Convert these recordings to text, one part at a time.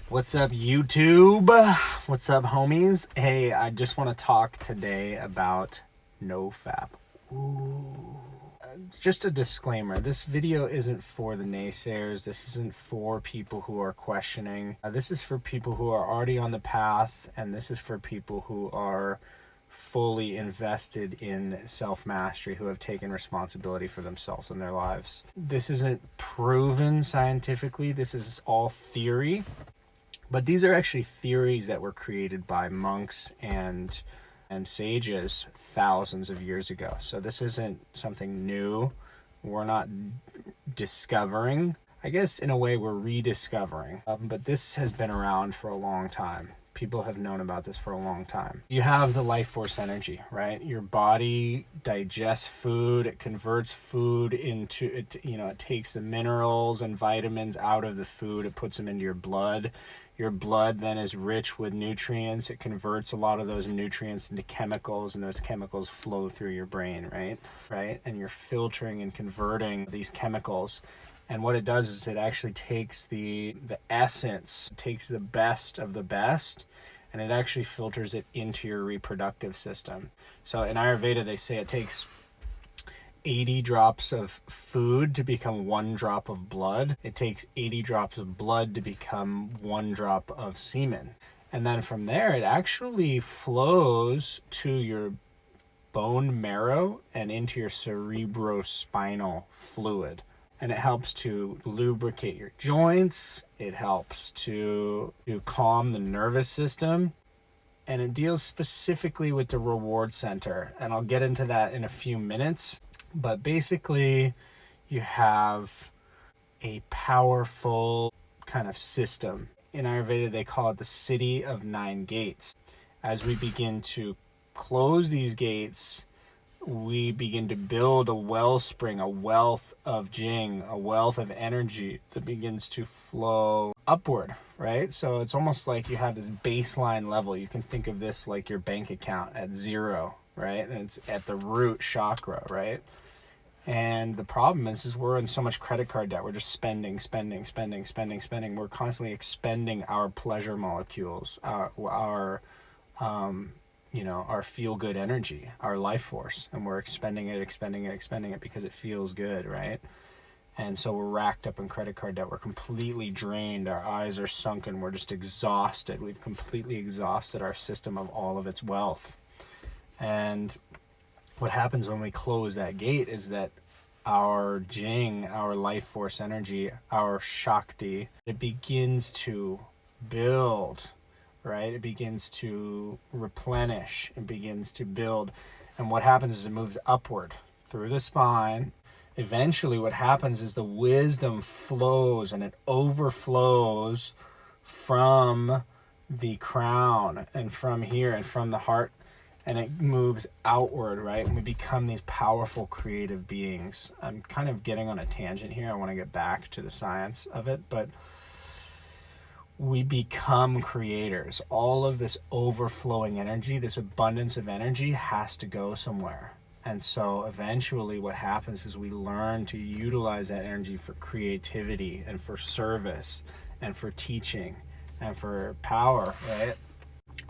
What's up, YouTube? What's up, homies? Hey, I just want to talk today about NoFap. Ooh. Just a disclaimer, this video isn't for the naysayers. This isn't for people who are questioning. This is for people who are already on the path, and this is for people who are fully invested in self-mastery, who have taken responsibility for themselves and their lives. This isn't proven scientifically. This is all theory. But these are actually theories that were created by monks and sages thousands of years ago. So this isn't something new. We're not discovering. I guess in a way we're rediscovering. But this has been around for a long time. People have known about this for a long time. You have the life force energy, right? Your body digests food. It converts food into it. It takes the minerals and vitamins out of the food. It puts them into your blood. Your blood then is rich with nutrients. It converts a lot of those nutrients into chemicals, and those chemicals flow through your brain, right? And you're filtering and converting these chemicals. And what it does is it actually takes the essence, takes the best of the best, and it actually filters it into your reproductive system. So in Ayurveda, they say it takes 80 drops of food to become 1 drop of blood. It takes 80 drops of blood to become 1 drop of semen. And then from there, it actually flows to your bone marrow and into your cerebrospinal fluid. And it helps to lubricate your joints. It helps to calm the nervous system. And it deals specifically with the reward center. And I'll get into that in a few minutes. But basically, you have a powerful kind of system. In Ayurveda, they call it the city of 9 gates. As we begin to close these gates, we begin to build a wellspring, a wealth of jing, a wealth of energy that begins to flow upward, right? So it's almost like you have this baseline level. You can think of this like your bank account at 0, right? And it's at the root chakra, right? And the problem is we're in so much credit card debt. We're just spending. We're constantly expending our pleasure molecules, our feel-good energy, our life force, and we're expending it because it feels good, right? And so we're racked up in credit card debt. We're completely drained. Our eyes are sunken. We're just exhausted. We've completely exhausted our system of all of its wealth. And what happens when we close that gate is that our jing, our life force energy, our shakti, it begins to build, right? It begins to replenish. It begins to build. And what happens is it moves upward through the spine. Eventually what happens is the wisdom flows and it overflows from the crown and from here and from the heart, and it moves outward, right? And we become these powerful creative beings. I'm kind of getting on a tangent here. I want to get back to the science of it, but we become creators. All of this overflowing energy, this abundance of energy has to go somewhere. And so eventually what happens is we learn to utilize that energy for creativity and for service and for teaching and for power, right?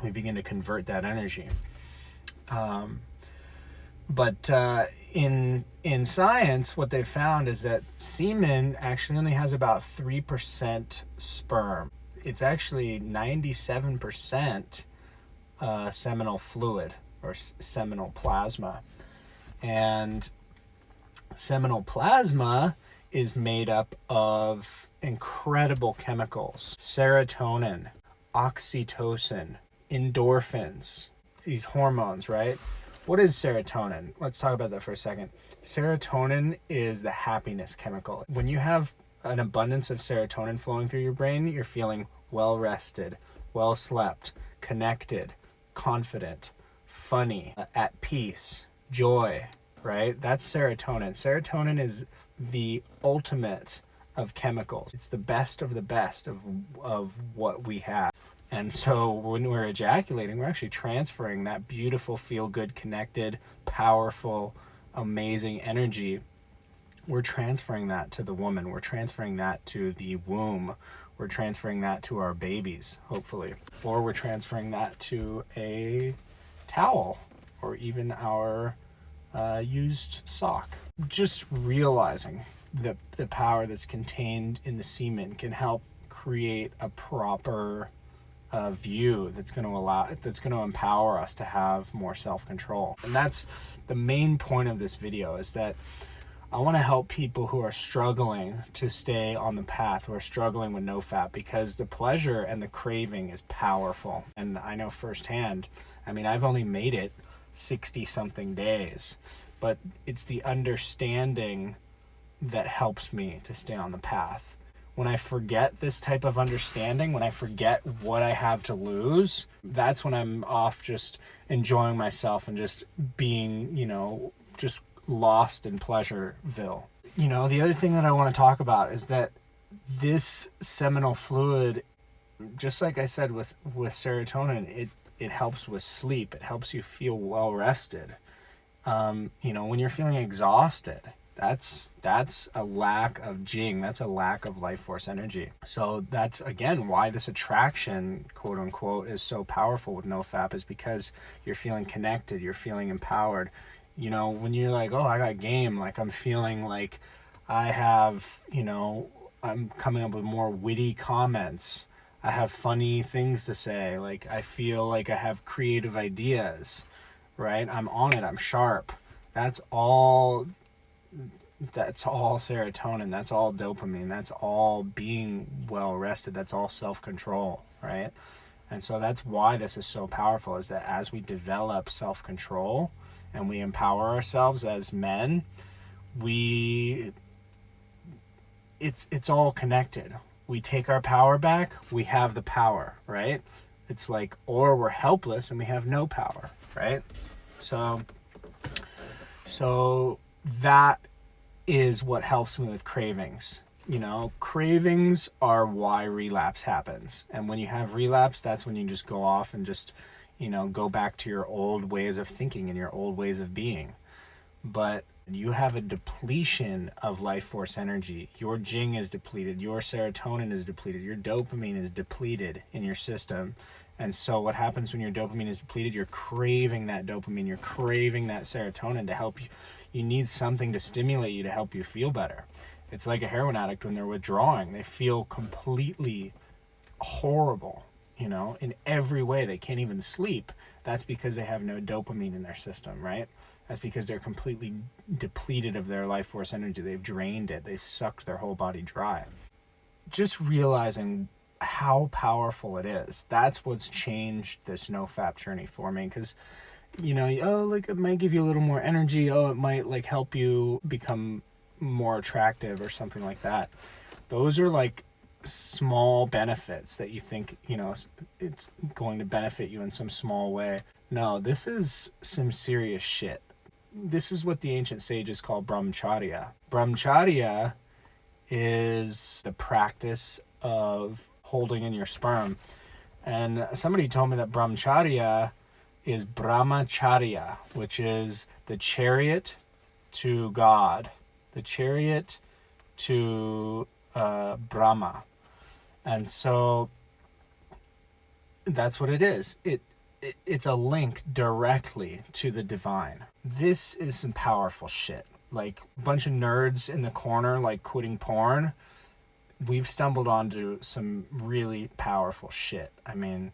We begin to convert that energy. But in science, what they've found is that semen actually only has about 3% sperm. It's actually 97% seminal fluid or seminal plasma. And seminal plasma is made up of incredible chemicals: serotonin, oxytocin, endorphins, these hormones, right? What is serotonin? Let's talk about that for a second. Serotonin is the happiness chemical. When you have an abundance of serotonin flowing through your brain, you're feeling well rested, well slept, connected, confident, funny, at peace, joy, right? That's serotonin. Serotonin is the ultimate of chemicals. It's the best of what we have. And so when we're ejaculating, we're actually transferring that beautiful, feel-good, connected, powerful, amazing energy we're transferring that to the woman. We're transferring that to the womb. We're transferring that to our babies, hopefully. Or we're transferring that to a towel or even our used sock. Just realizing the power that's contained in the semen can help create a proper view that's going to empower us to have more self-control. And that's the main point of this video, is that I want to help people who are struggling to stay on the path, who are struggling with NoFap, because the pleasure and the craving is powerful. And I know firsthand, I mean, I've only made it 60 something days, but it's the understanding that helps me to stay on the path. When I forget this type of understanding, when I forget what I have to lose, that's when I'm off just enjoying myself and just being, just lost in Pleasureville. The other thing that I want to talk about is that this seminal fluid, just like I said with serotonin, it helps with sleep. It helps you feel well rested. When you're feeling exhausted, that's a lack of jing. That's a lack of life force energy. So that's, again, why this attraction, quote unquote, is so powerful with NoFap, is because you're feeling connected. You're feeling empowered. When you're like, oh, I got game, like I'm feeling like I have, I'm coming up with more witty comments. I have funny things to say. Like, I feel like I have creative ideas, right? I'm on it. I'm sharp. That's all serotonin. That's all dopamine. That's all being well rested. That's all self-control, right? And so that's why this is so powerful, is that as we develop self-control and we empower ourselves as men, it's all connected. We take our power back, we have the power, right? It's like, or we're helpless and we have no power, right? So that is what helps me with cravings. Cravings are why relapse happens. And when you have relapse, that's when you just go off and just, go back to your old ways of thinking and your old ways of being. But you have a depletion of life force energy. Your jing is depleted. Your serotonin is depleted. Your dopamine is depleted in your system. And so what happens when your dopamine is depleted? You're craving that dopamine. You're craving that serotonin to help you. You need something to stimulate you to help you feel better. It's like a heroin addict when they're withdrawing. They feel completely horrible, in every way. They can't even sleep. That's because they have no dopamine in their system, right? That's because they're completely depleted of their life force energy. They've drained it. They've sucked their whole body dry. Just realizing how powerful it is. That's what's changed this NoFap journey for me. Because, it might give you a little more energy. Oh, it might help you become more attractive or something like that. Those are small benefits that you think, it's going to benefit you in some small way. No, this is some serious shit. This is what the ancient sages call brahmacharya. Brahmacharya is the practice of holding in your sperm. And somebody told me that brahmacharya is brahmacharya, which is the chariot to God, the chariot to Brahma. And so that's what it is. It's a link directly to the divine. This is some powerful shit. Like a bunch of nerds in the corner, quitting porn. We've stumbled onto some really powerful shit. I mean,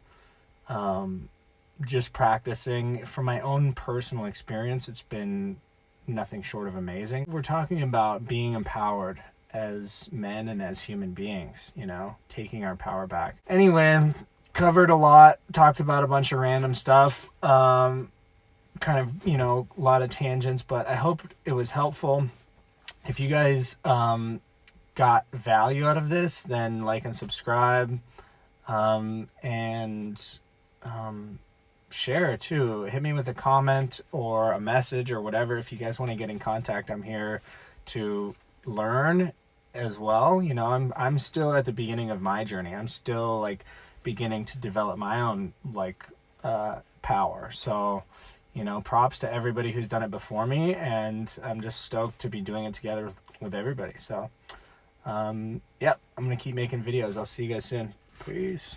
just practicing, from my own personal experience, it's been nothing short of amazing. We're talking about being empowered as men and as human beings, taking our power back. Anyway, covered a lot, talked about a bunch of random stuff, a lot of tangents, but I hope it was helpful. If you guys got value out of this, then like and subscribe, and share too. Hit me with a comment or a message or whatever. If you guys want to get in contact, I'm here to learn as well. I'm still at the beginning of my journey. I'm still beginning to develop my own power. So, props to everybody who's done it before me, and I'm just stoked to be doing it together with everybody. So, yep, I'm going to keep making videos. I'll see you guys soon. Peace.